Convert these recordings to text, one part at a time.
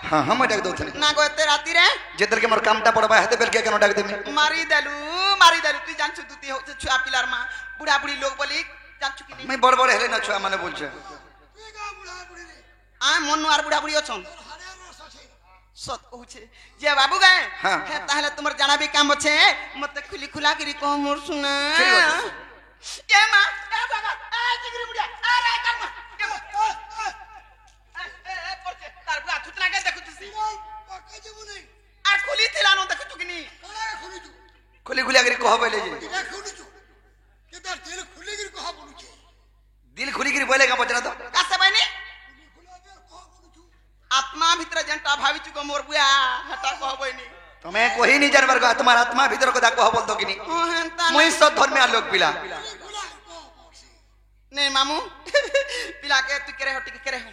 हां हम डाक दउथनी ना गो एते राती रे जेतर के मोर कामटा पड़बा हेते बेल के केनो डाक देमी मारी देलु तू जानछु तू हो छुआ पिलार मा बुढ़ा बुढ़ी लोग बोली जानछु कि नहीं मैं बड़ बड़ हेले ना छुआ माने बोलछे आ मन आर बुढ़ा बुढ़ी अछन सत कहूछे जे बाबू गए हाँ, हे ताहले तुमर जाना भी काम अच्छे मते खुली खुला गिरी को मोर सुना ठीक बात ए मां ए बाबा ए जिगरी बुढ़िया ए रे कर मा ए परचे तार बुआ थुतला के देखु तुसी पक्का जेबु नहीं आ खुली थिला न देखु तू कि नहीं खुली खुली अगर कह बोले जे के तार दिल खुली गिरी कहा बोलुछे दिल खुली गिरी बोले का बजना तो कासे बनी आत्मा भीतर जनता भावी चुको मोर बुआ हटा कहबो नहीं तुम्हें कोई नहीं जानवर को तुम्हारा आत्मा भीतर को दाको बोल दो कि नहीं ओ हंता मुई सब धर्म में लोग पिला नहीं मामू पिला के तू करे हटी करे हो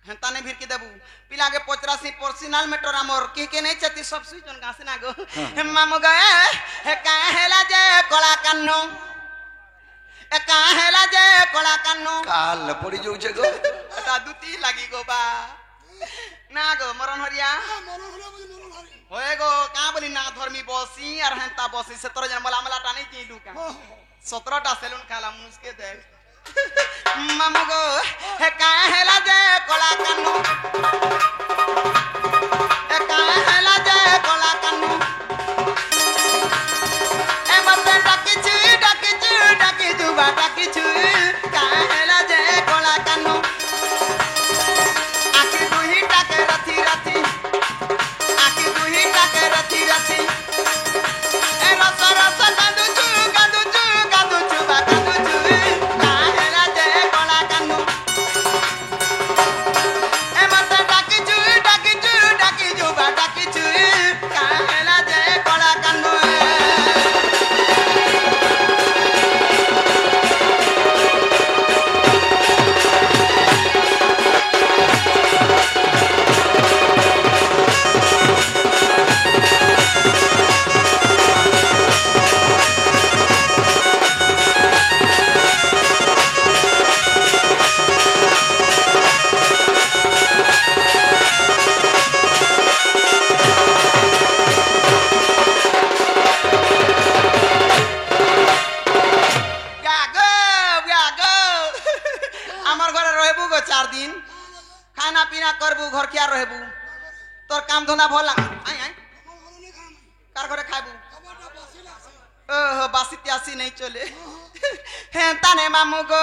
हंता ने भीर के देबू पिला के पोचरासी पर्सनल मैटर हमर के नहीं चती सब सुई जन गासे ना गो मामू गए हे काहेला जे कोला कान्नो ए काहेला जे कोला कान्नो काल पड़ी जो छे गो दादुती लागी गो बा ना गो मरण हरिया होए गो का बोली ना धर्मी बसी और हंता बसी 17 जन मला मला टानी चीलू का 17 टा सेलून खाला मुस्के दे मामू गो हे काहेला जे कोला कान्नो ए काहेला जे कोला कान्नो ए मते डाकी जुबा डाकी छु काहेला जे कोला कान्नो आखी दुही टाके रथी रथी आखी दुही टाके रथी रथी ए रस रस गादु छु बा गादु छु काहेला जे कोला कान्नो ए मते डाकी जुबा डाकी छु काहेला जे कोला कान्नो खाना पीना करबू घर क्या रहबू तोर काम धंधा भला आई आई कार घरे खाबू ओहो बासी त्यासी नहीं चले हे ताने मामू गो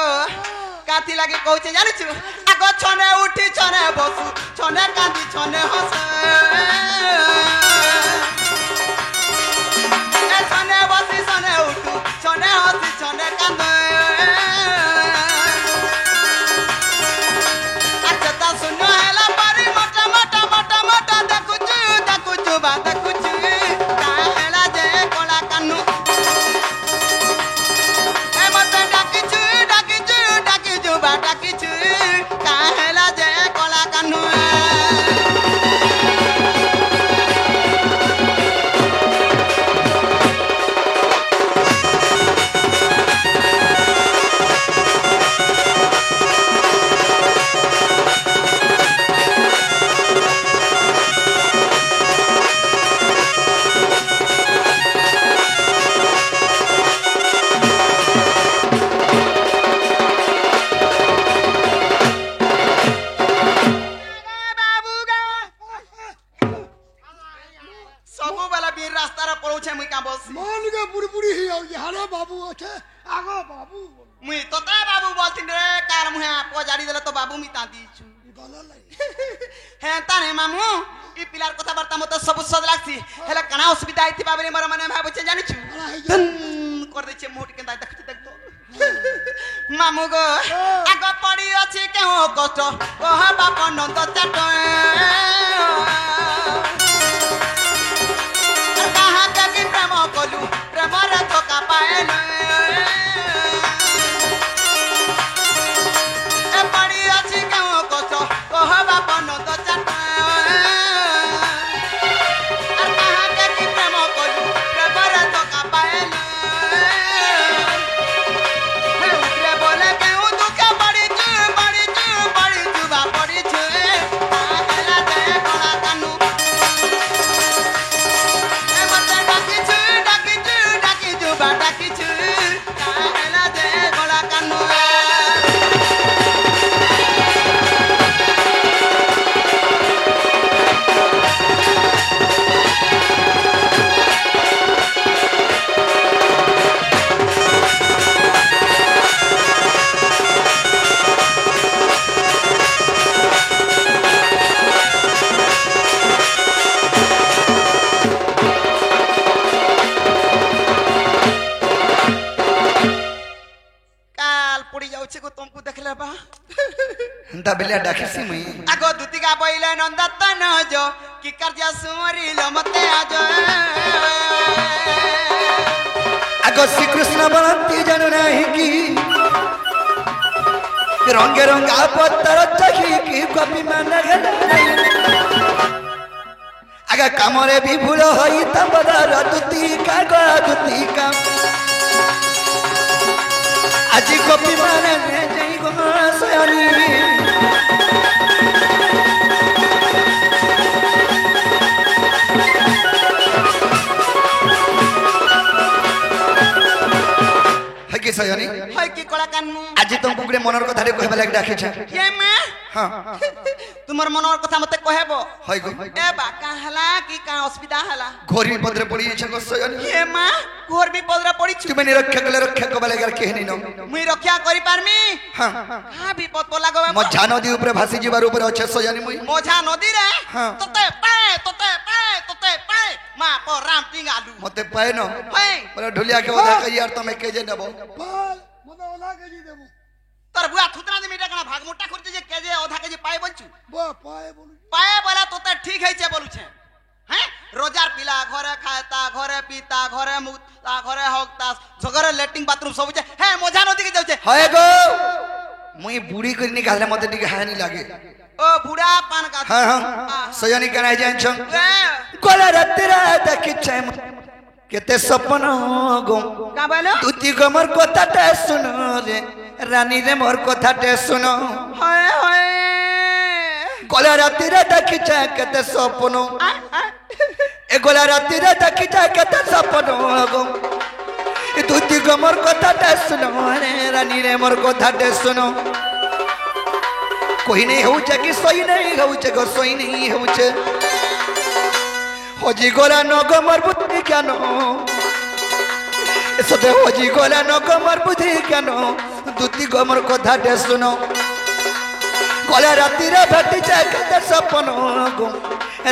काथी लागे कहूचे जानि छु आगो छने उठी छने बसु छने कांदी छने हस ए छने बसी छने उठू छने हसी छने कांदे सुनो हेला पारी मोटा मोटा मोटा मोटा देखु छु बा देखु छु काहेला जे कोला कान्नु ए मते डाकी छु बा डाकी छु काहेला जे कोला कान्नु मुई तोता बाबू बोलथिन रे कार मुहे पजाड़ी देले तो बाबू मी तांती छु हे ताने मामू ई पिलार कथा वार्ता मते सब सद लागसी हेले कना असुविधा आइति बाबरे मर मने भाबे छ जानि छु कर दे छ मोट केंदा देख देख तो मामू गो आगो पड़ी अछि केहो कष्ट ओह बाप नंद चाट कहा के प्रेम कलु प्रेम रे धोखा पाएल पड़ी अच्छी क्यों कस कह बाप नंद चाट कहा के प्रेम कलु प्रेम रे धोखा पाएल उगरे बोले क्यों दुखे पड़ी चु बा पड़ी छु काहेला दे देखले बा हंता बेलिया डाकिसी मुई आगो दुतिका बइले नंदतन जो कि कर्जा सुमरिल मते आजो आगो श्री कृष्ण बनती जानू नहीं की रंगे रंगा पत्तर चखी की कपि मन आगा कामरे भी भूल होई तबदर दुतिका गो दुतिका আজি কপি মানে যাই গো সয়নি হয় কি সয়নি হয় কি কলা কানু আজি তুমি গুড়ে মনের কথা রে কইবা লাগ ডাকিছ কে মা হ্যাঁ তোমার মনের কথা মতে কহেব হয় গো এ বাকা হলা কি কা অসুবিধা হলা ঘোরি পদরে পড়িয়েছ গো সয়নি কে মা ঘোর বিপদরে পড়িছু তুমি নিরক্ষা কলে রক্ষা কবা লাগ আর কেহনি ন মুই রক্ষা করি পারমি হ্যাঁ হ্যাঁ বিপদ বলা গো মঝা নদী উপরে ভাসি যাবার উপরে আছে সয়নি মুই মঝা নদী রে হ্যাঁ। তোতে পায় মা প রাম টিঙ্গালু মতে পায় ন হয় বলে ঢুলিয়া কে ওদা কই আর তুমি কে যে নেব মনে ওলা কেজি দেবো তোর বুয়া থুতরা দিমি এটা কেন ভাগ মোটা করছে যে কেজে অধা কেজি পাই বলছু পায়ে বলু পায়ে বলা তোতে ঠিক হইছে বলছে হ্যাঁ রোজার পিলা ঘরে খায়তা ঘরে পিতা ঘরে মুতা ঘরে হকতা ঘরে লেট্রিন বাথরুম সব আছে হ্যাঁ মঝা নদীকে যাচ্ছে হয় গো মুই বুড়ি করিনি গালে মতে টিকে হানি লাগে ও বুড়া পান কা হ্যাঁ হ্যাঁ সয়নি কেনাই জানছ এ, গলা রাতেরা দেখিছে কেতে স্বপ্ন গো কা বলো তুই গো মোর কথাটা শুনো রে রানী রে মোর কথাটা শুনো হয় হয় গলা রাতেরা দেখিছে কেতে স্বপ্ন আ, আ। এ গলা রাতেরা দেখিছে কেতে স্বপ্ন গো তুই গো মোর কথাটা শুনো রে রানী রে মোর কথাটা শুনো कोई नहीं होचे कि सोई नहीं होचे गो सोई नहीं होचे होजी गोला नग मर बुद्धि केन सदे होजी गोला नग मर बुद्धि केन दुती गमर कथा दे सुनो गला राती रे भेटी जाए कते सपन गो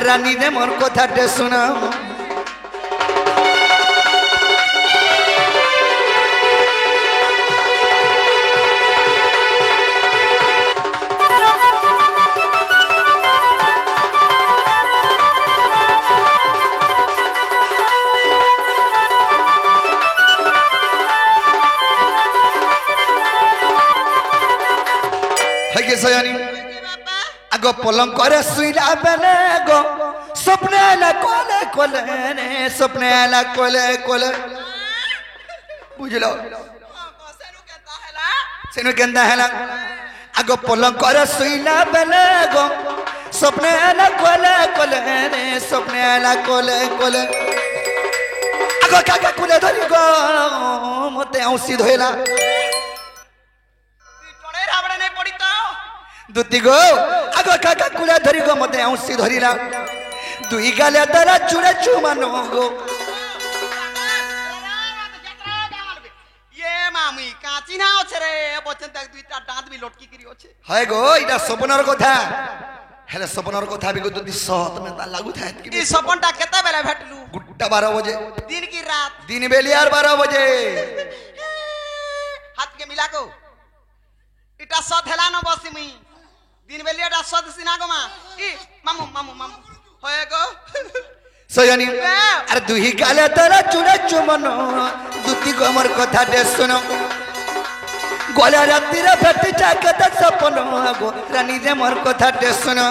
रानी रे मोर कथा दे सुनो सयानी आगो पलंग करे सुईला बेले गो सपने ला कोले कोले ने सपने ला कोले कोले बुझलो सेनु केंदा हला आगो पलंग करे सुईला बेले गो सपने ला कोले कोले ने सपने ला कोले कोले आगो काका कुले धरी गो मते औसी धोइला दुती गो आगो काका कुला धरी गो मते औसी धरिला दुई गाले तारा चुरे चुमानो गो ये मामी काची ना আছে রে বচন তক দুইটা দাঁত বি লটকি করি আছে হায় গো এটা সপনের কথা হেলে সপনের কথা বি গো দুদি সহত মে তা লাগু থাত কি এই সপনটা কেতে বেলা ভেটলু গুট্টা 12 बजे दिन की रात दिन বেলিয়ার 12 बजे हाथ के मिला को इटा सद हेला न बसिमी दिन बेलियाटा सद सिना गो मा इ मामू मामू मामू होए गो सयानी अरे दुही गाले तारा चुरे चुमानो दुती गो मोर कथा दे सुनो गोला राती रे भेटी जाकत सपन गो रानी रे मोर कथा दे सुनो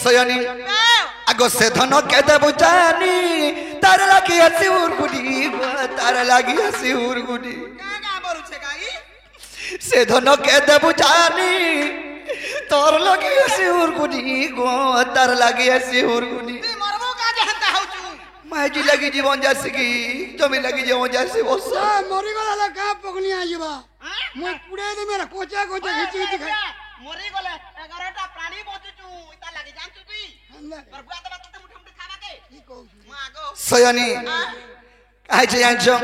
सयानी आगो से धन के दे बुझानी तार लागी हसी उरगुडी तार लागी हसी उरगुडी का बोलू छे गाई से धन के दे बुझानी तार लागी हसी उरगुडी गो तार लागी हसी उरगुडी ती मरबो का जहता हउचू माजी लगी जीवन जासी की जमी लगी जीवन जासी बस मरी गला का पगनी आइबा মই পুড়ে দে মেরা কোচা কোচা ঘিচি ঘিচি খাই মরি গলে 11টা প্রাণী বচুচু ইতা লাগি জানছু তুই पर बुआ तो तते मुठा मुठी खावा के কি কও मागो सयानी आज आजो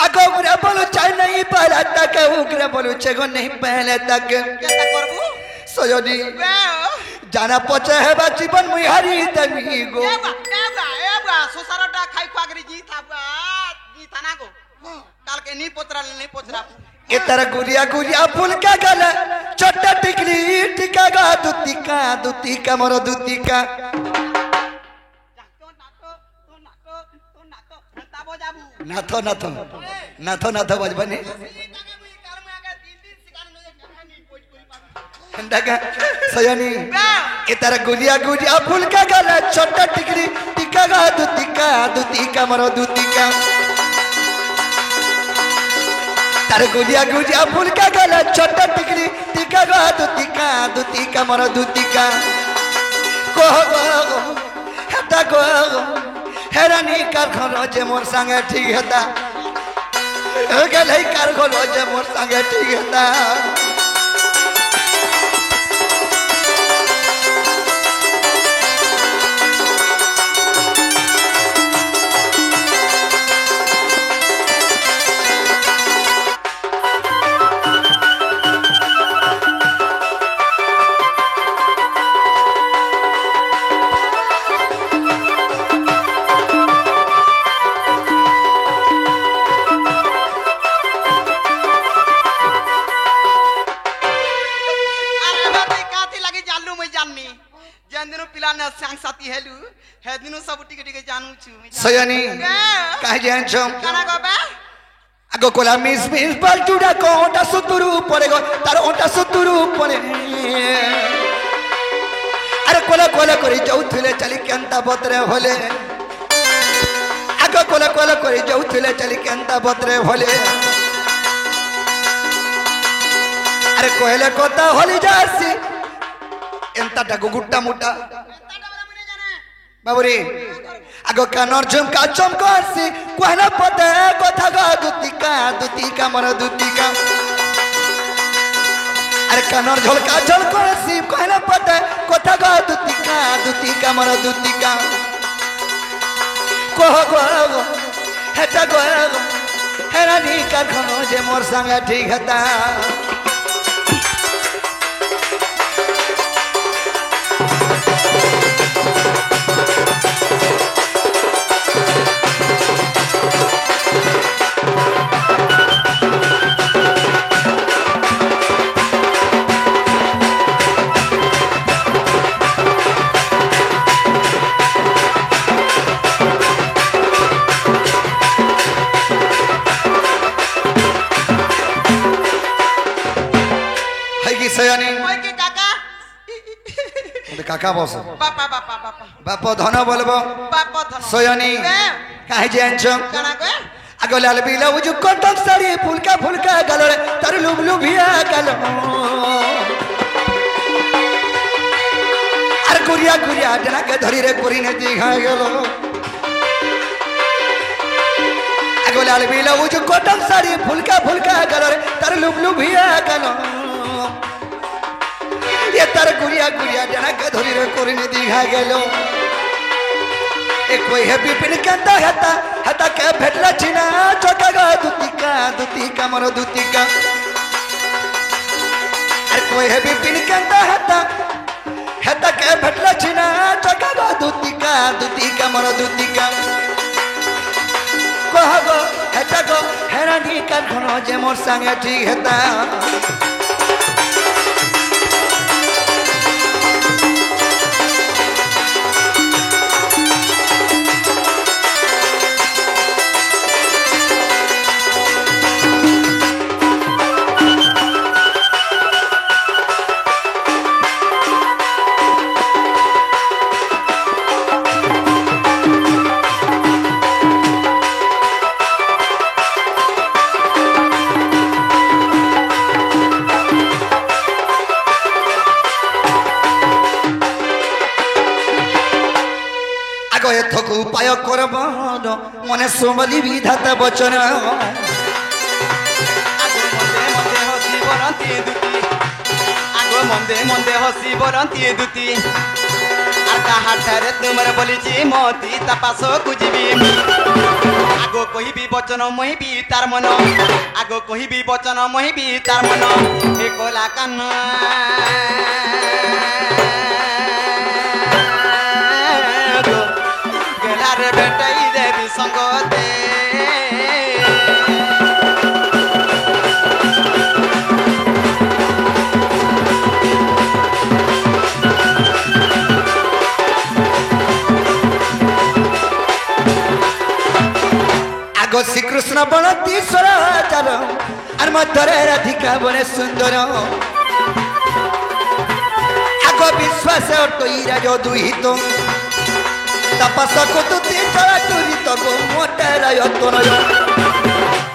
आगो उगरे बोलू चाय नहीं पहले तक उगरे बोलू चेगो नहीं पहले तक केता करबू सयोनी वे जाना पचे है बा जीवन मुई हरी तमी गो एबा सोसारटा खाई खागरी जी थाना को काल के नहीं पोतरा ए तरह गुरिया गुरिया फूल का गला छोटा टिकली टिका गा दुती का मोरो दुती का नाथो बजबने सयानी ए तरह गुरिया गुरिया फूल का गला छोटा टिकली टिका गा दुती का मोरो दुती का तारे गुजिया गुजिया फूल का गला छोटा टिकली टिका गा दुती का मोरो दुती का को हेता को हेरानी कार खनो जे मोर संगे ठीक हेता हो गेलै कार खनो जे मोर संगे ठीक हेता सयानी काहे जान छम काना गो बा आगो कोला मिस बाल चूड़ा को ओटा सुतुरु पड़े गो तार ओटा सुतुरु पड़े अरे कोला कोला करी जाउथिले चली केंता बतरे होले आगो कोला कोला करी जाउथिले चली केंता बतरे होले अरे कोहेले कोता होली जासी एंता टाको गुट्टा मुट्टा बाबूरी आगो कानर झुमका चमकासी कोहना पते कथा गा दुती का मोर दुती का अरे कानर झलका झलकासी कोहना पते कथा गा दुती का मोर दुती का कोह गो हेटा गो हेरानी का खनो जे मोर संगे ठीक हता सयानी ओए के काका काका बस बापा धन बोलबो बापा धन सयानी काहे जान छम काना को आगो लाल बिला उजु कटक साड़ी फुलका गलरे तार लुबलुबिया गलो अरे गुरिया गुरिया जना के धरी रे पुरी ने दिखा गेलो आगो लाल बिला उजु कटक साड़ी फुलका गलरे तार लुबलुबिया गलो ये तार गुरिया गुरिया जना के धरी रे पुरी ने दिखा गेलो कोई है बिपिन केंता हता के भेटला छिना चोका गा दुती का मोर दुती का अरे कोई है बिपिन केंता हता के भेटला छिना चोका गा दुती का मोर दुती का कोह गो हेटा गो हेरानी का खनो जे मोर संगे ठीक हेता उपाय करब मने सोमली विधाता बचन आगो मंदे हसी बरंती दुती आका हाथरे तुमर बोलीची मोती तपासो कुजिबी आगो কহিবি বচন মহিবি তার মন আগ কহিবি বচন মহিবি তার মন এ কলা কান গেলারে বেটাই দেবী সঙ্গতে আগ শ্রীকৃষ্ণ বনতি সরাচার আর মধ্যরে রাধিকা বনে সুন্দর আগ বিশ্বাস তৈরা যদুহিত তপস কুতুতি চলা চুরিত গো মোটারায় তনয়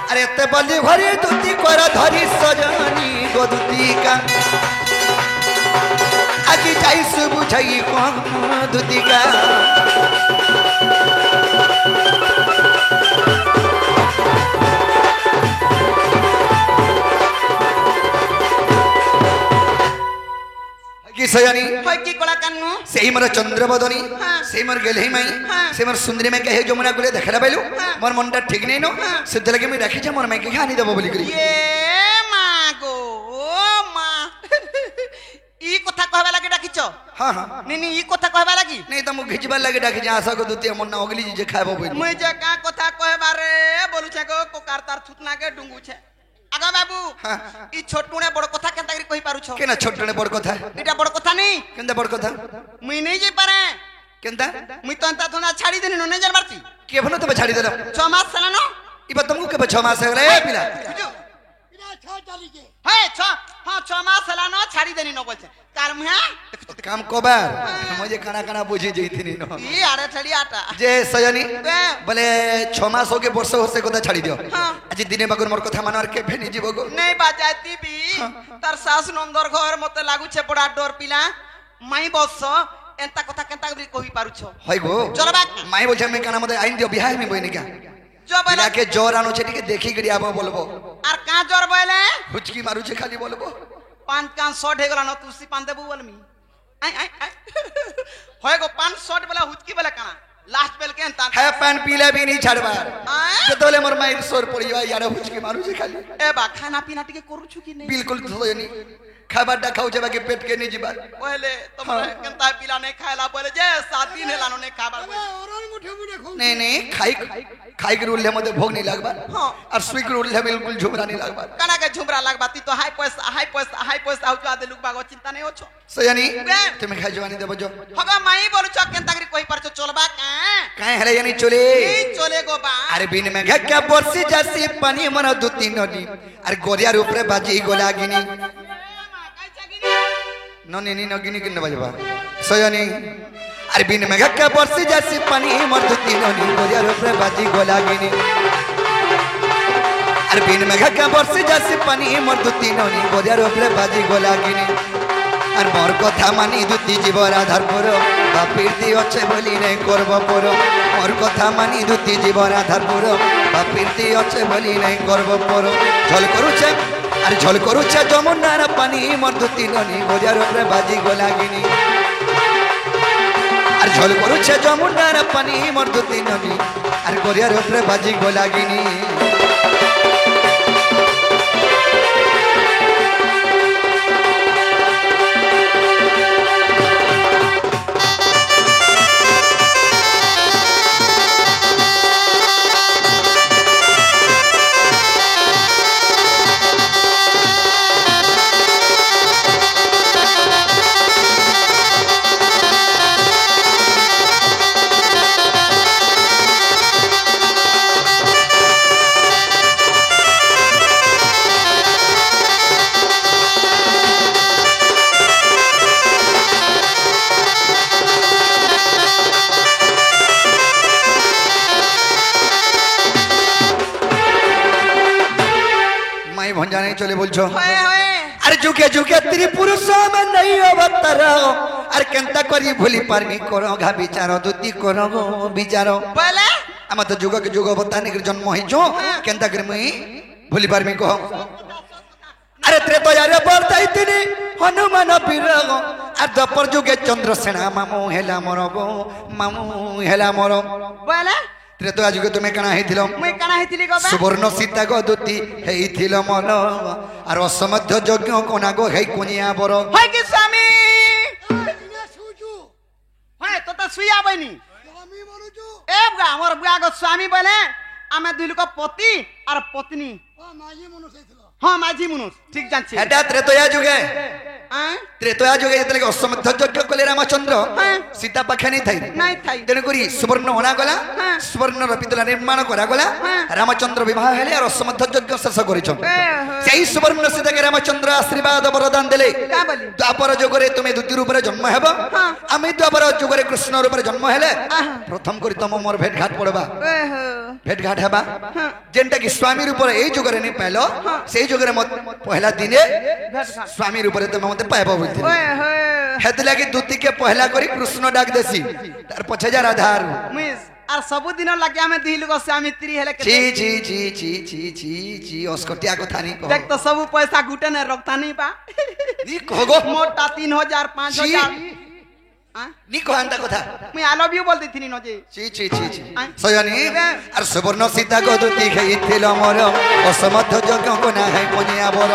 আরে তে বলি ঘরে দুতি কর ধরি সজনী গো দুতিকা আজি যাইসু বুঝাই কোন দুতিকা কি সয়ানি হয় কি কলা কান্নু সেই মোর চন্দ্রবদনী হ্যাঁ। সেই মোর গেলেই মাই হ্যাঁ। সেই মোর সুন্দরী মাইকে হে যমুনা গুলে দেখা পাইলু হ্যাঁ। মোর মনটা ঠিক নেই নো হ্যাঁ। সেটা লাগে আমি রাখিছে মোর মাইকে আনি দেব বলি করি এ মা গো ও মা ই কথা কহবা লাগি ডাকিছ হ্যাঁ হ্যাঁ নি ই কথা কহবা লাগি নেই তো মু ঘিচবার লাগে ডাকিছে আশা কো দুতি মন না ওগলি যে খাইব বলি মুই যে কা কথা কহবারে বলুছে গো কোকার তার থুতনাকে ডুঙ্গুছে আগা বাবু হ্যাঁ। ই ছোটুনে বড় কথা কেনতা করি কই পারুছ কেনা ছোটনে বড় কথা এটা বড় কথা নেই কেনতা বড় কথা মুই নেই যাই পারে কেনতা মুই তো তা ধন্দা ছাড়ি দেনি ননে যার বারতি কে ভনো তবে ছাড়ি দিলাম 6 মাস চালানো ইবা তুমি কেবে 6 মাস হলে এ পিলা বুঝু এটা ছ তারিখে হ্যাঁ 6 মাস চালানো ছাড়ি দেনি ন বলছে কার মুহা কাম কবার মজে কানা কানা বুঝি যাইতিনি ন ই আরে ছাড়ি আটা যে সয়ানি হ্যাঁ। বলে 6 মাস হোকে বর্ষ হচ্ছে কথা ছাড়ি দিও হ্যাঁ। আজ দিনে বাগুর মোর কথা মানো আর কে ফেনি জীব গো নেই বাজাইতি বি তার শাশ নন্দর ঘর মতে লাগুছে বড় ডর পিলা মাই বস এন্তা কথা কেনতা করি কই পারুছ হয় গো চলো বাক মাই বলছে আমি কানা মধ্যে আইন দিও বিহাই আমি বইনি কা জো বলে পিলাকে জ্বর আনোছে টিকে দেখি গড়ি আবো বলবো আর কা জ্বর বলে হুচকি মারুছে খালি বলবো পান কান শর্ট হয়ে গেল না তুলসী পান দেবু বলমি আই আই আই হয় গো পান শর্ট বলে হুচকি বলে কানা লাস্ট বেল কেন তা হ্যাঁ পান পিলে বি নি ছাড়বার আয়? যেতলে মোর মাইর সর পড়িবা ইয়ারে হুচকি মারুছে খালি এ বা খানা পিনা টিকে করুছু কি নেই বিলকুল সয়ানি খাবারটা খাউছে বাকি পেট কে নি ଯିବା বলে তোমরা কেনতা পিলা নে খাইলা বলে যে 7 দিন হেলানো নে খাবার তবে ওরন মুঠে মুঠে খুব नहीं नहीं खाई खाई के उल्ले मते भोग नहीं लगबा हाँ। और सुई के उल्ले बिल्कुल झुमरा नहीं लगबा কানা কে ঝুমরা লাগবা তি তো হাই পয়সা হুজু আদে লুক বাগো চিন্তা নেই হছো सो यानी वे। तुम्हें खाई जवानी देबो जो হগা মাই বলছ কেনতা করি কই পারছ চলবা কা काहे हले यानी चले এই চলে গো বা अरे बिन में घक्का बरसी जासी पानी मन दुती नदी अरे गोरिया रूप रे बाजी गोलागिनी ननी नी नगिनी किन बजबा सो यानी अरे बिन में घक्का बरसी जासी पानी मन दुती नदी गोरिया रूप रे बाजी गोलागिनी अरे बिन में घक्का बरसी जासी पानी मन दुती नदी गोरिया रूप रे बाजी गोलागिनी আর মোর কথা মানি দুতি জীবর আধার পর বাপিরতি আছে বলি নাই করব পর মোর কথা মানি দুতি জীবর আধার পর বাপিরতি আছে বলি নাই করব পর ঝল করুছে আর ঝল করুছে যমুনার পানি মোর দুতি ননি গোজার উপরে বাজি গোলাগিনি আর ঝল করুছে যমুনার পানি মোর দুতি ননি আর গোজার উপরে বাজি গোলাগিনি माई भंजा नहीं चले बोलछो হয় হয় अरे झुके झुके त्रिपुरुष में नहीं अवतार अरे केंता करी भूली पारमी करो घा विचार दुती करो गो विचार বলে आम तो जुग के जुग अवतार निकर जन्म ही जो केंता करी मुई भूली पारमी कहो अरे त्रेतया रे बरताई तिनी हनुमान बिरग आ दपर जुगे चंद्रसेना मामू हेला मोर गो मामू हेला मोर বলে ତ୍ରେତୟା ଯୁଗ ତୁମେ କାଣା ହେଇଥିଲ ମୁଇଁ କାଣା ହେଇଥିଲି ଗବା ସୁବର୍ଣ୍ଣ ସୀତା ଗ ଦୁତି ହେଇଥିଲ ମନ আর অসমধ্য যজ্ঞ কোনা গো হেই কোনিয়া বড় হয় কি স্বামী ইনে শুজু হয় তো শুইয়া বইনি আমি বলুছু এ বুয়া আমার বুয়া গো স্বামী বলে আমি দুই লোক পতি আর পত্নী ও মাঝি মনুষ হইছিল হ্যাঁ মাঝি মনুষ ঠিক জানছি এটা ত্রেতয়া যুগে হ্যাঁ ত্রেতয়া যুগে যেতলে অসমধ্য যজ্ঞ কলে রামচন্দ্র হ্যাঁ। সীতা পাখে নেই থাই নাই থাই তেণু করি সুবর্ণ অনা গলা হ্যাঁ। সুবর্ণর পিতলা নির্মাণ করা গলা হ্যাঁ। রামচন্দ্র বিবাহ হেলে আর অসমধ্য যজ্ঞ শেষ করিছন হ্যাঁ। সেই সুবর্ণ সীতাকে রামচন্দ্র আশীর্বাদ বরদান দেলে কা বলি দ্বাপর যুগরে তুমি দ্বিতীয় রূপে জন্ম হেব হ্যাঁ। আমি দ্বাপর যুগরে কৃষ্ণ রূপে জন্ম হেলে আহা। প্রথম করি তম মোর ভেট ঘাট পড়বা এহো ভেট ঘাট হেবা হ্যাঁ। যেনটা কি স্বামীর উপরে এই যুগরে নি পাইল হ্যাঁ। সেই যুগরে পহলা দিনে ভেট ঘাট স্বামীর উপরে তুমি মতে পাইব বুঝলি এহো হেতলাগি দুতিকে পহলা করি কৃষ্ণ ডাক দেছি তার পছে যা রাধার মিস আর সবু দিন লাগে আমি দুই লোক স্বামী স্ত্রী হেলে ছি ছি ছি ছি ছি ছি ছি অস্কটিয়া কথা নি কহ দেখ তো সবু পয়সা গুটে নে রক্তা নি পা নি কহগো মোটা 3000 5000 নি কহান্তা কথা মুই আই লাভ ইউ বল দিছিনি নজে ছি ছি ছি ছি আই। সয়নি আর সুবর্ণ সীতা গদুতি খেইছিল মর অসমধ্য যজ্ঞ কোনা হে কোনিয়া বর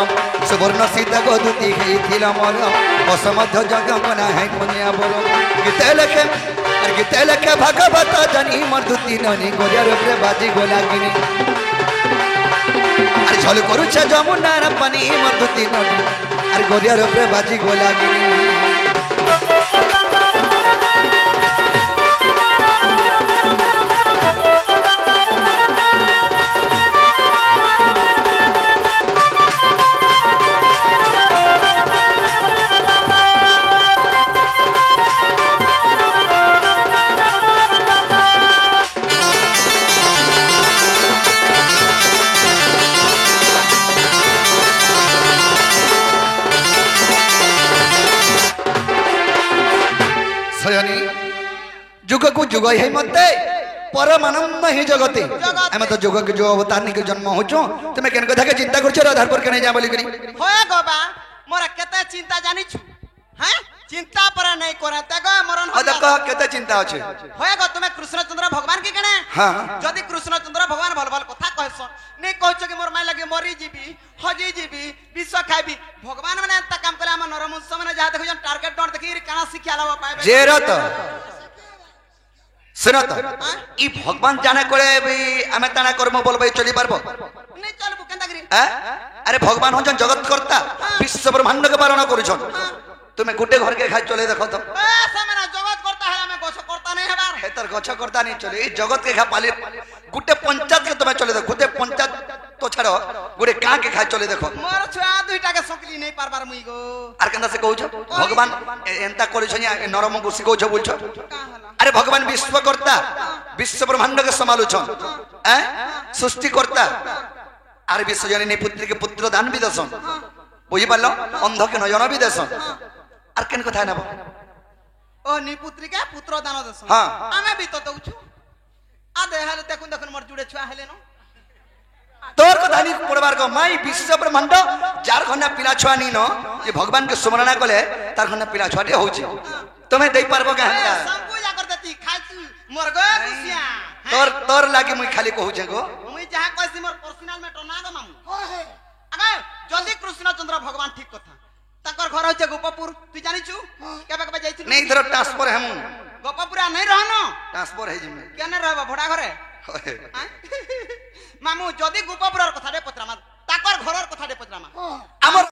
সুবর্ণ সীতা গদুতি খেইছিল মর অসমধ্য যজ্ঞ কোনা হে কোনিয়া বর গীতে লেখে আর গীতে লেখে ভাগবত জানি মর দুতি ননি গরিয়ার উপরে বাজি গোলাগিনি আর ঝল করুছে যমুনার পানি মর দুতি ননি আর গরিয়ার উপরে বাজি গোলাগিনি সয়নি যুগকু যুগ হে মতে পরমানন্দ হি জগতে আমি তো যুগকে যুগ অবতার নিকে জন্ম হচ্ছ তুমি কেন কথাকে চিন্তা করছো রাধার পর কেন যা বলি করি হয় গবা মোরা কেতে চিন্তা জানিছু হ্যাঁ চিন্তা পরা নাই করে তাগো মরণ ও দেখো কেতে চিন্তা আছে হয় গো তুমি কৃষ্ণচন্দ্র ভগবান কি কেনে হ্যাঁ যদি কৃষ্ণচন্দ্র ভগবান ভাল ভাল কথা কহছ নে কহছ কি মোর মাই লাগি মরি জিবি হজি জিবি বিষ খাইবি ভগবান মানে এত কাম কলে আমার নরমুংস মানে যা দেখুন টার্গেট ডট দেখি কানা শিক্ষা লাভ পাইবে যে রত শুনত ই ভগবান জানা করে আমি তানা কর্ম বলবাই চলি পারবো নে চলবু কেনতা করি আরে ভগবান হচ্ছেন জগৎ কর্তা বিশ্ব ব্রহ্মাণ্ডকে পালন করুছন তুমি গোটে ঘরকে খাই চলে দেখো তো এ সামনে জগৎ করতা है আমি গোছ করতা নাই হবার हे तर गछ करता नहीं चले ई जगत के खा पाली गुटे पंचायत के तुम्हें चले देखो गुटे पंचायत तो छाड़ो गुटे गां के खा चले देखो मोर छुआ दुईटा के सकली नहीं पारबार मुई गो आर केंदा से कहू भगवान एंता करिछ नरम को सिखौ छ बोलछ का हला अरे भगवान विश्वकर्ता विश्व ब्रह्मांड के संभालुछ हैं सृष्टि करता आर विश्व जननी पुत्र के पुत्र दान भी दसन बुझी पारलो अंध के नयन भी दसन आर केन कथा ना ओ निपुत्री के पुत्र दान दस हाँ। आमे भी तो दउछु आ दे हाले देखुन देखुन मोर जुड़े छुआ हेले नो तोर कथा नहीं पड़बार को माई विश्व ब्रह्मांड जार खना पिला छुआ नी न जे भगवान के स्मरण कले तार खना पिला छुआ दे होची तुम्हें देई पारबो का ए संपू जा कर देती खाइछु मोर गो गुसिया तोर तोर लागे मुई खाली कहू छे गो मुई जहा कहसी मोर पर्सनल मैटर ना गो मामू হয় হে अगे जल्दी कृष्णचंद्र भगवान ठीक कथा ताकर घर होचे गोपपुर तू जानिछु केबे केबे जाइछु नहीं इधर ट्रांसफर हम गोपपुरा नहीं रहनो ट्रांसफर है जिमे केने रहबो भड़ा घरे आं? मामू जदी गोपपुरार कथा दे पत्रामा ताकर घरर कथा दे पत्रामा हमर